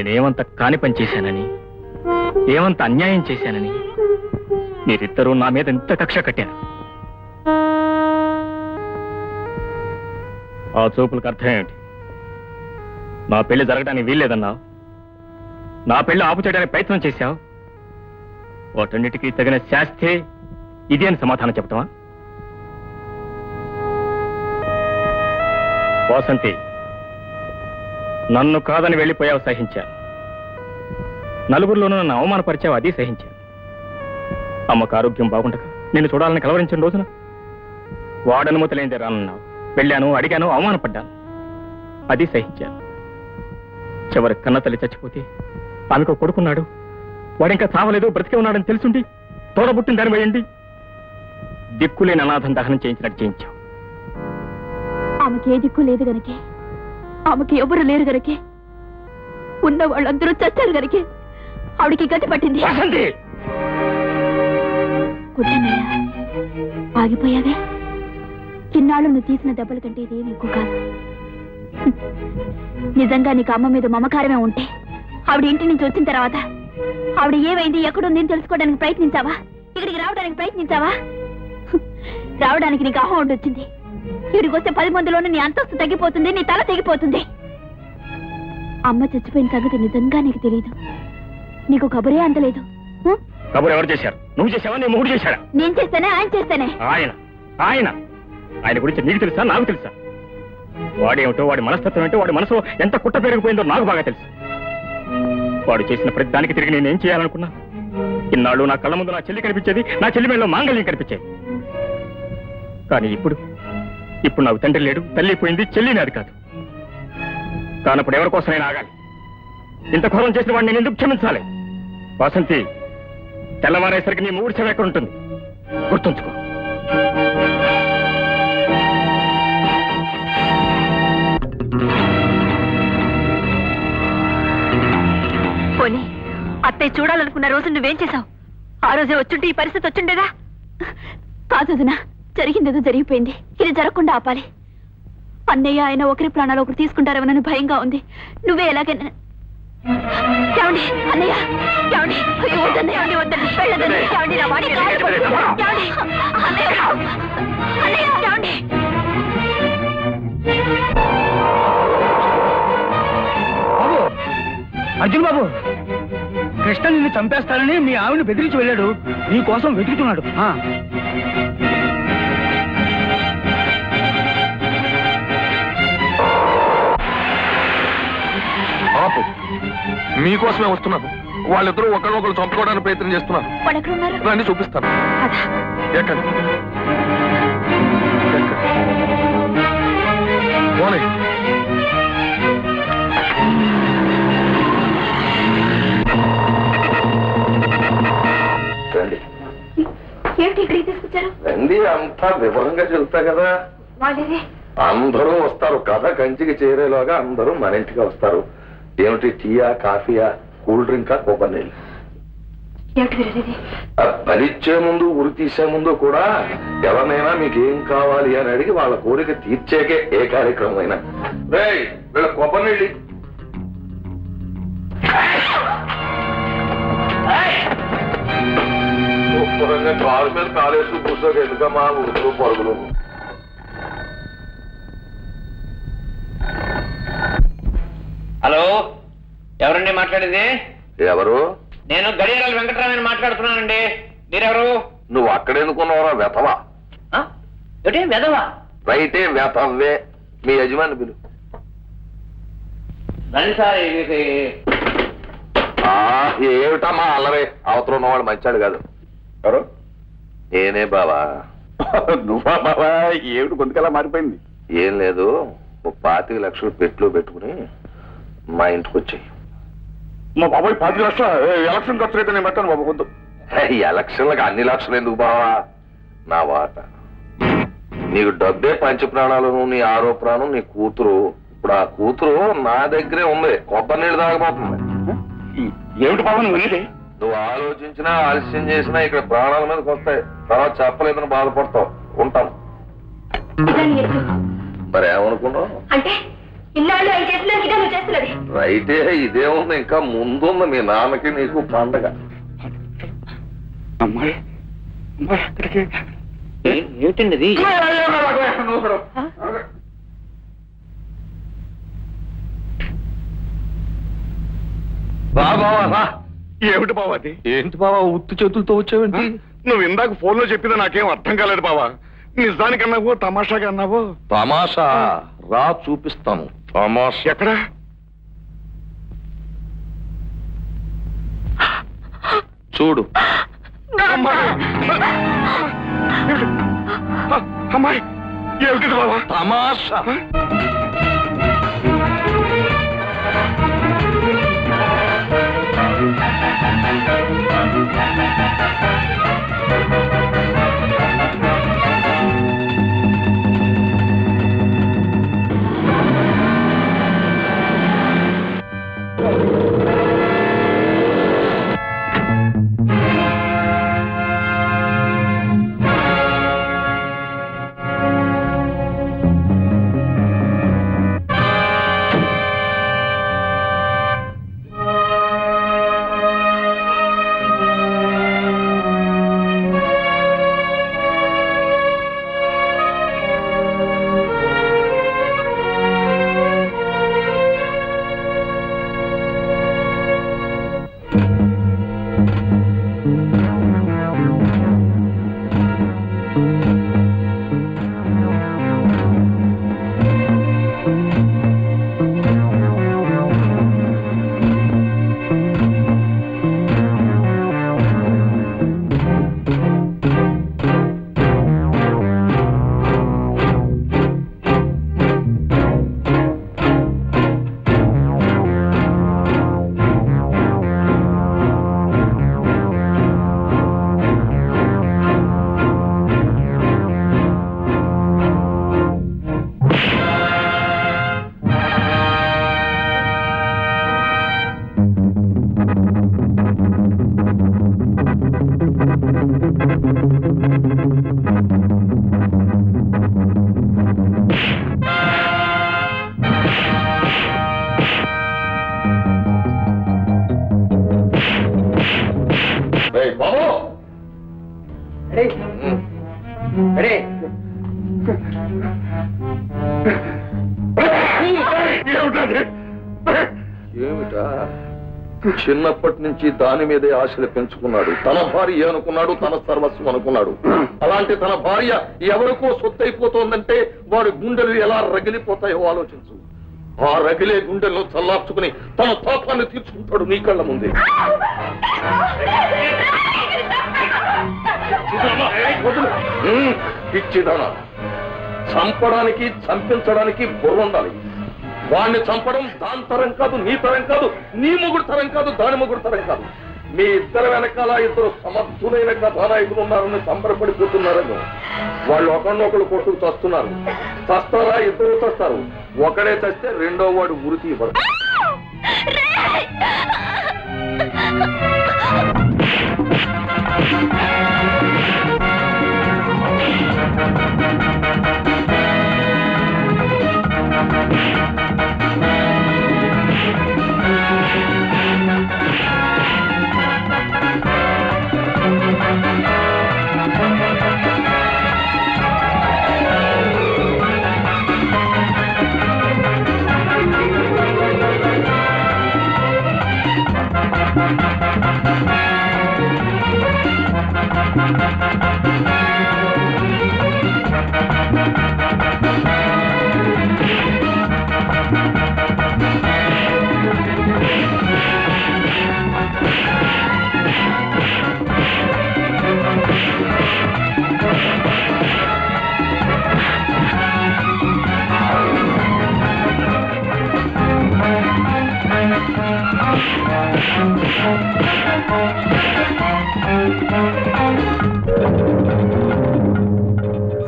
నేనేమంత కాని పని చేశానని, ఏమంత అన్యాయం చేశానని మీరిద్దరూ నా మీద ఎంత కక్ష కట్టారు? ఆ చూపులకు అర్థం ఏమిటి? నా పెళ్లి జరగడానికి వీల్లేదన్నావు, నా పెళ్లి ఆపు చేయడానికి ప్రయత్నం చేశావు. వాటన్నిటికీ తగిన శాస్తే ఇది అని సమాధానం చెప్తావా? వాసంతి, నన్ను కాదని వెళ్ళిపోయావు, సహించాను. నలుగురిలోనూ నన్ను అవమానపరిచావు, అది సహించాను. అమ్మకు ఆరోగ్యం బాగుండగా నిన్ను చూడాలని కలవరించిన రోజున వాడనుమతి లేనిదే రానన్నావు. వెళ్ళాను, అడిగాను, అవమానపడ్డాను, అది సహించాను. చివరి కన్న తల్లి చచ్చిపోతే ఆమెకు కొడుకున్నాడు, వాడింకా చావలేదు, బ్రతికే ఉన్నాడని తెలుసుండి తోడబుట్టిన దాని వేయండి దిక్కులేని అనాథం దహనం చేయించినట్టు చేయించావు. ఆమెకి ఏ దిక్కు లేదు గనకే, ఆమెకి ఎవరు లేరు గనకే, ఉన్న వాళ్ళందరూ చచ్చారు గనకే ఆవిడికి గతి పట్టింది. ఆగిపోయావే. ఇన్నాళ్ళు నువ్వు తీసిన దెబ్బల కంటే ఇదేమి ఎక్కువ కాదు. నిజంగా నీకు అమ్మ మీద మమకారమే ఉంటే ఆవిడ ఇంటి నుంచి వచ్చిన తర్వాత ఆవిడ ఏమైంది, ఎక్కడుంది అని తెలుసుకోవడానికి ప్రయత్నించావా? ఇక్కడికి రావడానికి ప్రయత్నించావా? రావడానికి నీకు అహం వచ్చింది. ఇక్కడికి వస్తే 10 మందిలోనూ నీ అంతస్తు తగ్గిపోతుంది, నీ తల తెగిపోతుంది. అమ్మ చచ్చిపోయిన సంగతి నిజంగా నీకు తెలియదు. నీకు కబురే అందలేదు. కబురు ఎవరు చేశారు? నువ్వు చేసావా, నీ మొగుడు చేశాడా? నేను చేస్తానే, ఆయన చేస్తానే. ఆయన గురించి నీకు తెలుసా, నాకు తెలుసా? వాడేమిటో, వాడి మనస్తత్వం ఏంటో, వాడి మనసులో ఎంత కుట్ట పెరిగిపోయిందో నాకు బాగా తెలుసు. వాడు చేసిన ప్రతి దానికి తిరిగి నేనేం చేయాలనుకున్నా? ఇన్నాళ్ళు నా కళ్ళ ముందు నా చెల్లి కనిపించేది, నా చెల్లి మేడలో మాంగళ్యం కనిపించేది. కానీ ఇప్పుడు నాకు తండ్రి లేడు, తల్లి పోయింది, చెల్లి నాది కాదు. కానప్పుడు ఎవరి కోసం నేను ఆగాలి? ఇంత ఘోరం చేసిన వాడిని నేను ఎందుకు క్షమించాలి? వాసంతి, తెల్లవారేసరికి నీ మూడు చెవి ఎక్కడ ఉంటుంది గుర్తుంచుకో. పోనీ అత్తయ్య చూడాలనుకున్న రోజు నువ్వేం చేశావు? ఆ రోజే వచ్చుంటే ఈ పరిస్థితి వచ్చుండేదా? కాదునా, జరిగిందేదో జరిగిపోయింది. ఇది జరగకుండా ఆపాలి. అన్నయ్య ఆయన ఒకరి ప్రాణాలు ఒకరు తీసుకుంటారేమోనని భయంగా ఉంది. నువ్వే ఎలాగైనా అన్నయ్య వద్దండి, వద్దండి, వెళ్ళదండి. నా వాడి అర్జున్ బాబు, కృష్ణ నిన్ను చంపేస్తానని మీ ఆవిని బెదిరించి వెళ్ళాడు. నీ కోసం వెతుకుతున్నాడు. మీకోసమే వస్తున్నాను. వాళ్ళిద్దరూ ఒకరినొకరు చంపుకోవడానికి ప్రయత్నం చేస్తున్నారు. రండి, చూపిస్తాను. ఎక్కండి. రండి, అంతా వివరంగా చెబుతా కదా. అందరూ వస్తారు. కథ కంచికి చేరేలోగా అందరూ మన ఇంటికి వస్తారు. ఏమిటి, టీయా, కాఫీయా, కూల్ డ్రింకా, కొబ్బరి నీళ్ళు? బలిచ్చే ముందు, ఉరి తీసే ముందు కూడా ఎవరినైనా మీకు ఏం కావాలి అని అడిగి వాళ్ళ కోరిక తీర్చేకే ఏ కార్యక్రమం అయినా. వీళ్ళ కొబ్బరి నీళ్ళు కారు మీద కాలేసు కూర్చోక ఎందుకమ్మా ఉరుకులు పరుగులు? హలో, ఎవరండి మాట్లాడేది? ఎవరు? నేను గడియారాల వెంకటరామని మాట్లాడుతున్నానండి. మీరెవరు? నువ్వు అక్కడెందుకున్నావరా వెతవా? వెదవా? రైటే, వెతవే. మీ యజమాని పిలు. ఏమిటమ్మా అల్లరే? అవతల ఉన్నవాడు మంచాడు కాదు. ఎవరు? నేనే బావా. నువ్వా బావా? ఏమిటి గొంతుకలా మారిపోయింది? ఏం లేదు, 25 లక్షలు పెట్టులో పెట్టుకుని మా ఇంటికి వచ్చాయి. మా బాబాయ్ 10 లక్షలు ఎలక్షన్ ఖర్చు అయితే నేను పెట్టాను బాబు. కొంత ఎలక్షన్లకు అన్ని లక్షలు ఎందుకు బావా? నా వాట. నీకు డబ్బే పంచ ప్రాణాలు, నీ ఆరో ప్రాణం నీ కూతురు. ఇప్పుడు ఆ కూతురు నా దగ్గరే ఉంది, కొబ్బరి నీళ్ళు తాగబోతుంది. ఏమిటి బాబా నువ్వు? నువ్వు ఆలోచించినా ఆలస్యం చేసినా ఇక్కడ ప్రాణాల మీదకి వస్తాయి. తర్వాత చెప్పలేదని బాధపడతావు. ఉంటాను. మరి ఏమనుకున్నావు? అంటే ఇన్నాళ్ళు ఆయన చేస్తున్నా ఇదే నువ్వు చేస్తున్నది. రైటే, ఇదే ఉంది, ఇంకా ముందుంది మీ నాన్నకి నీకు పండగ. అమ్మాయి అమ్మాయి అక్కడికి ఏమిటండి అది? బావా ఏమిటి బావా అది? ఏంటి బావా ఉత్తి చేతులతో వచ్చావేంటి? నువ్వు ఇందాక ఫోన్ లో చెప్పినా నాకేం అర్థం కాలేదు బావా. నిజానికి అన్నావో తమాషాగా అన్నావో? తమాషా రా చూపిస్తాను. తమాషా ఎక్కడ? చూడు. అమ్మాయి అమ్మాయి ఏమిటి బావా? తమాషా ఏమిటా? చిన్నప్పటి నుంచి దాని మీదే ఆశలు పెంచుకున్నాడు. తన భార్య అనుకున్నాడు, తన సర్వస్వం అనుకున్నాడు. అలాంటి తన భార్య ఎవరికో సొత్తైపోతోందంటే వాడి గుండెలు ఎలా రగిలిపోతాయో ఆలోచించు. ఆ రగిలే గుండెల్లో చల్లార్చుకుని తన తాపాన్ని తీర్చుకుంటాడు నీ కళ్ళ ముందే. పిచ్చిదానా, చంపడానికి చంపించడానికి బుర్ర ఉండాలి. వాణ్ణి చంపడం దాని తరం కాదు, నీ తరం కాదు, నీ మొగుడు తరం కాదు, దాని మొగుడు తరం కాదు. మీ ఇద్దరు వెనకాల ఇద్దరు సమర్థులైన కథానాయకులు ఉన్నారని సంబరపడిపోతున్నారని వాళ్ళు ఒకరినొకరు కొట్టుకు చస్తున్నారు. చస్తారా? ఇద్దరు చస్తారు. ఒకడే చస్తే రెండో వాడు ఉరికి ఇవ్వడు.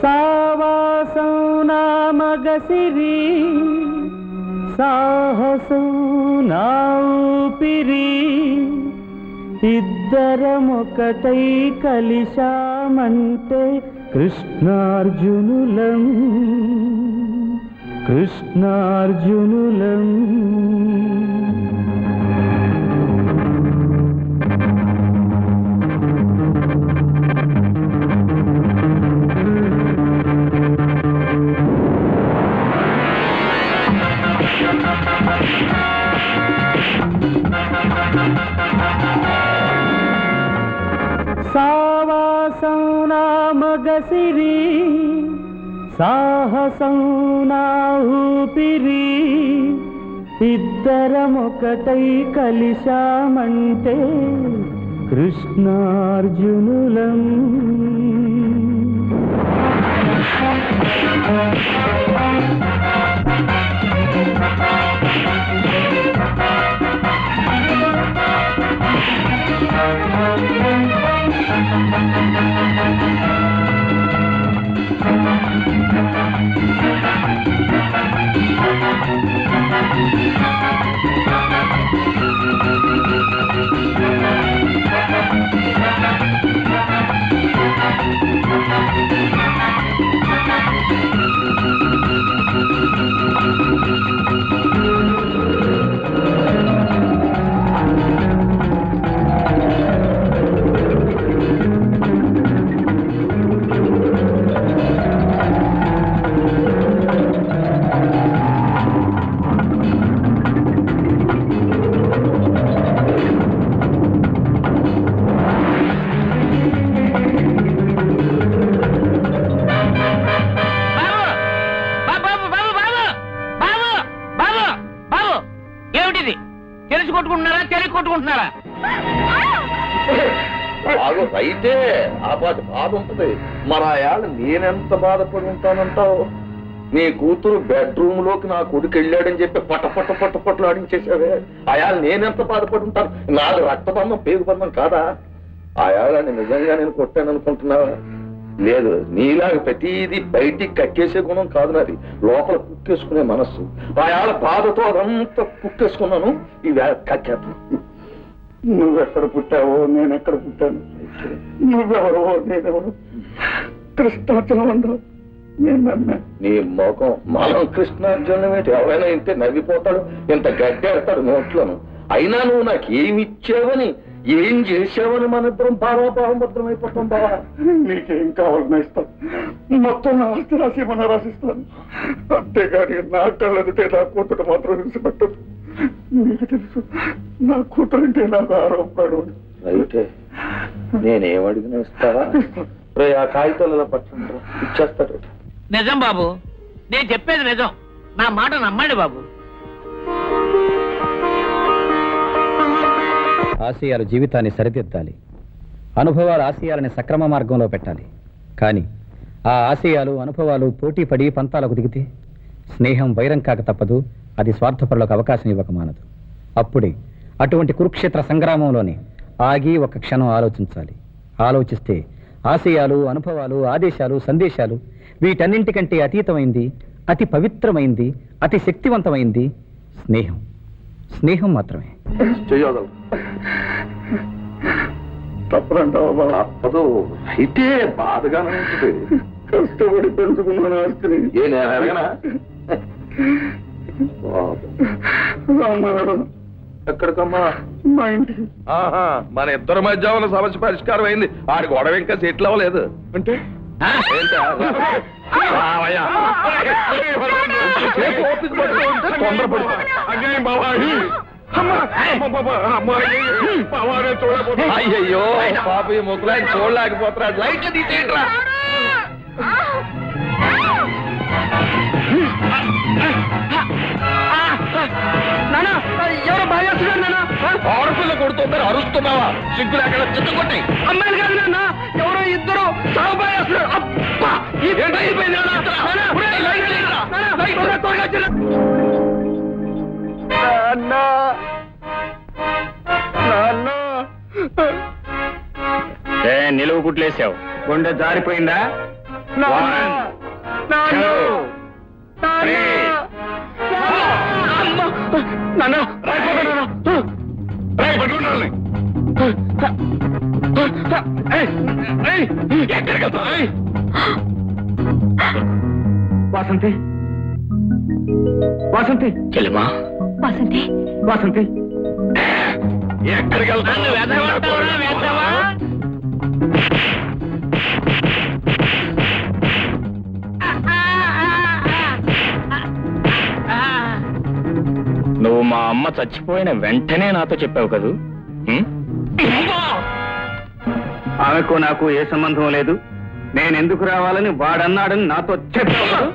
సావాసం నా మగసిరి, సాహసం నా ఊపిరి, ఇద్దరమొకటై కలిశామంటే కృష్ణార్జునులం. కృష్ణార్జునులం. సావాసం నా మగసిరి, సాహసం నా ఊపిరి, ఇద్దరమొకటై కలిశామంటే కృష్ణార్జునులం. ఏమిటిది? తెలిసి కొట్టుకుంటున్నారా, తెలిసి కొట్టుకుంటున్నారా? బాగా రైతే ఆ బాధ ఉంటుంది. మరి ఆ ఏళ్ళ నేనెంత బాధపడి ఉంటానంటావు? నీ కూతురు బెడ్రూమ్ లోకి నా కొడుకు వెళ్ళాడని చెప్పి పట్టలు ఆడించేసావే. ఆ ఏళ్ళ నేనెంత బాధపడి ఉంటాను? నాది రక్తబంధం పేగుబంధం కాదా? ఆ ఏళ్ళని నిజంగా నేను కొట్టాను అనుకుంటున్నావా? లేదు, నీలాగా ప్రతిదీ బయటికి కక్కేసే గుణం కాదు నాది, లోపల కుక్కేసుకునే మనస్సు. ఆ ఏళ్ళ బాధతో అదంతా కుక్కేసుకున్నాను, ఈ వేళ కక్కేస్తాను. నువ్వెక్కడ పుట్టావో నేనెక్కడ పుట్టాను, నువ్వెవరో నేనెవరు, కృష్ణార్జునం అన్నావు నేను నమ్మా. నీ ముఖం మనం కృష్ణార్జునం ఏంటి? ఎవరైనా ఇంతే నవ్విపోతాడు, ఇంత గడ్డేస్తాడు నోట్లను. అయినా నువ్వు నాకు ఏమి ఇచ్చావని, ఏం చేసావని మన ఇద్దరం భావాభావభద్రం అయిపోతాం. బావా, నీకేం కావాలన్నా ఇస్తాను, మొత్తం నా ఆస్తి రాసిమన్నా రాసిస్తాను. అంతేగాని నా కళ్ళెదుటే నా కూతురు మాత్రం విడిచిపెట్టదు. నీకు తెలుసు నా కూతురు అంటే నాకు ఆరోపడు. అయితే నేనేమడిగినా ఇస్తావా? ఆ కాగితాలలో పట్టండి, ఇచ్చేస్తాడు. నిజం బాబు, నేను చెప్పేది నిజం. నా మాట నమ్మండి బాబు. ఆశయాలు జీవితాన్ని సరిదిద్దాలి, అనుభవాలు ఆశయాలని సక్రమ మార్గంలో పెట్టాలి. కానీ ఆ ఆశయాలు అనుభవాలు పోటీ పడి పంతాలకు దిగితే స్నేహం వైరం కాక తప్పదు, అది స్వార్థపరులకు అవకాశం ఇవ్వక మానదు. అప్పుడే అటువంటి కురుక్షేత్ర సంగ్రామంలోనే ఆగి ఒక క్షణం ఆలోచించాలి. ఆలోచిస్తే ఆశయాలు అనుభవాలు ఆదేశాలు సందేశాలు వీటన్నింటికంటే అతీతమైంది, అతి పవిత్రమైంది, అతి శక్తివంతమైంది స్నేహం. స్నేహం మాత్రమే. తప్పదంటావా? తప్పదు, అయితే బాధగానే ఉంటుంది. కష్టపడి పెంచుకున్నాను ఆస్తిని. ఏ నేను అడగనా? ఎక్కడికమ్మా? మా ఇంటికి. మన ఇద్దరి మధ్య ఉన్న సమస్య పరిష్కారం అయింది. ఆడి గొడవ ఇంకా సెటిల్ అవ్వలేదు. అంటే అయ్యయ్యో పాప ఈ ముగ్గులాంటి చూడలేకపోతున్నాడు. లైట్లు తీసేయండిరా. ఎవరో బాగా ఆడపిల్ల కొడుతుందని అరుస్తున్నావా? సిగ్గులు అక్కడ చిత్తకొట్టి. అమ్మాయిలు కాదు నాన్న, ఎవరో ఇద్దరు సాగు బాగా నిలువు కుట్లేసావు, గుండె జారిపోయిందా? వాసంతి, వాసంతి చెల్లెమా వాసంతి వాసంతి ఎక్కడికి నన్ను వెధవంటావా, వెధవా? నువ్వు మా అమ్మ చచ్చిపోయిన వెంటనే నాతో చెప్పావు కదూ ఉం? ఆమెకు నాకు ఏ సంబంధం లేదు. నేను ఎందుకు రావాలని వాడన్నాడని నాతో చెప్పావు కదూ?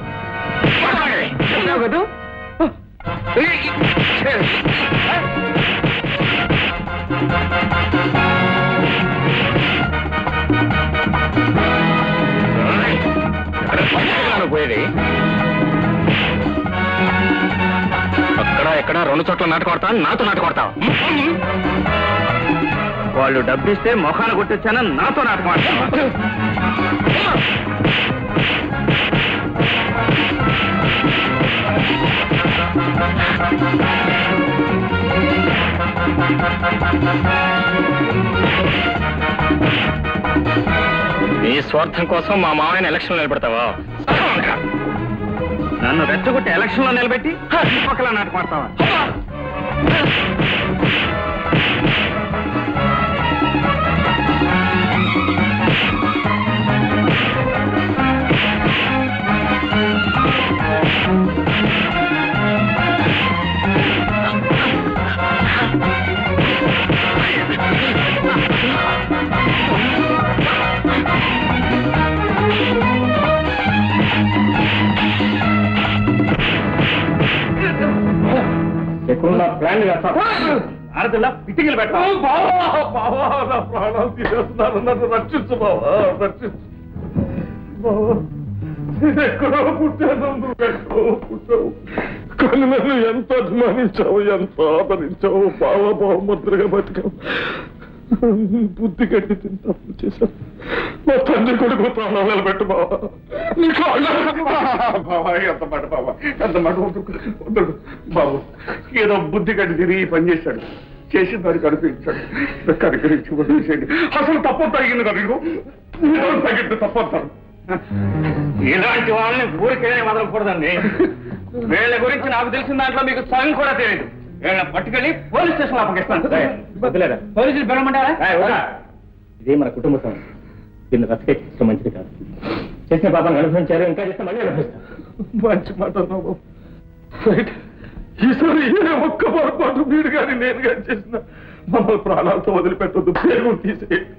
చెప్పావు కదూ? ఎక్కడ పోయేది ఎక్కడ రెండు చోట్ల నాటు కొడతాను, నాతో నాటు కొడతావు. వాళ్ళు డబ్బిస్తే మొఖాన కొట్టొచ్చానని నాతో నాటకం ఆడుతున్నావు. నీ స్వార్థం కోసం మా మామయ్యని ఎలక్షన్ నిలబెడతావా? నన్ను రెచ్చగొట్టి ఎలక్షన్ లో నిలబెట్టి పక్కల నాటకం ఆడతావా? ప్లాన్ ఆడపిల్ల పిట్టింగులు పెట్టా. ప్రాణాలు తీసేస్తున్నారు, నన్ను రక్షించు బావా, రక్షించు. ఎక్కడో పుట్టాను, నువ్వు ఎక్కడో పుట్టావు. కానీ నన్ను ఎంత అభిమానించావు, ఎంత ఆదరించావు, బహుమతులుగా బతికావు. బుద్ధి గడ్డి తిని తప్పు చేశాను. మా తండ్రి కొడుకు ప్రాణాలు నిలబెట్టు బావా. బావా ఎంత మాట బావా, ఎంత మాట వద్దు బాబు. ఏదో బుద్ధి గడ్డి తిరిగి ఈ పని చేశాడు, చేసిన దానికి కనిపించాడు. కనికరించి వదిలేసేయండి. అసలు తప్పు తగ్గింది కదా, తగ్గింది తప్పంటారు. ఇలాంటి వాళ్ళని ఊరికే వదలకూడదండి. వీళ్ళ గురించి నాకు తెలిసిన దాంట్లో మీకు సగం కూడా తెలియదు. వీళ్ళని పట్టుకెళ్ళి పోలీస్ స్టేషన్ అప్పగిస్తాను. పోలీసులు పిలవమంటారా? ఇదే మన కుటుంబ సమస్య. దీన్ని రచ్చకెక్కించడం మంచిది కాదు. చేసిన పాపాన్ని అనుభవించారు, ఇంకా చేస్తే మళ్ళీ అనుభవిస్తారు. మంచి మాట బాబు. రైట్. ఈసారి ఏ ఒక్క పొరపాటు మీరు కానీ నేను కానీ చేసిన మమ్మల్ని ప్రాణాలతో వదిలిపెట్టొద్దు, పేరు తీసేయండి.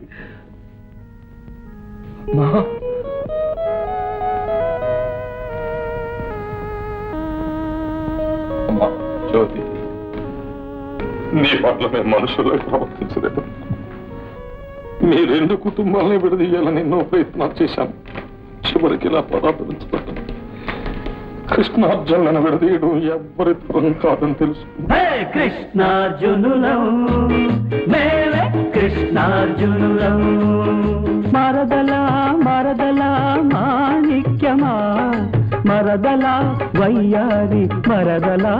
అమ్మా జ్యోతి, నీ పట్ల మేము మనుషుల్లో ప్రవర్తించలేదు. మీ రెండు కుటుంబాలని విడదీయాలని ఎన్నో ప్రయత్నాలు చేశాను. చివరికి ఇలా పరాపరించబడ్డాను. కృష్ణార్జునులను విడదీయడం ఎవ్వరి తరం కాదని తెలుసు. కృష్ణార్జునులం మేలే కృష్ణార్జునులం. మరదలా మరదలా మాణిక్యమా, మరదలా వయ్యారి మరదలా.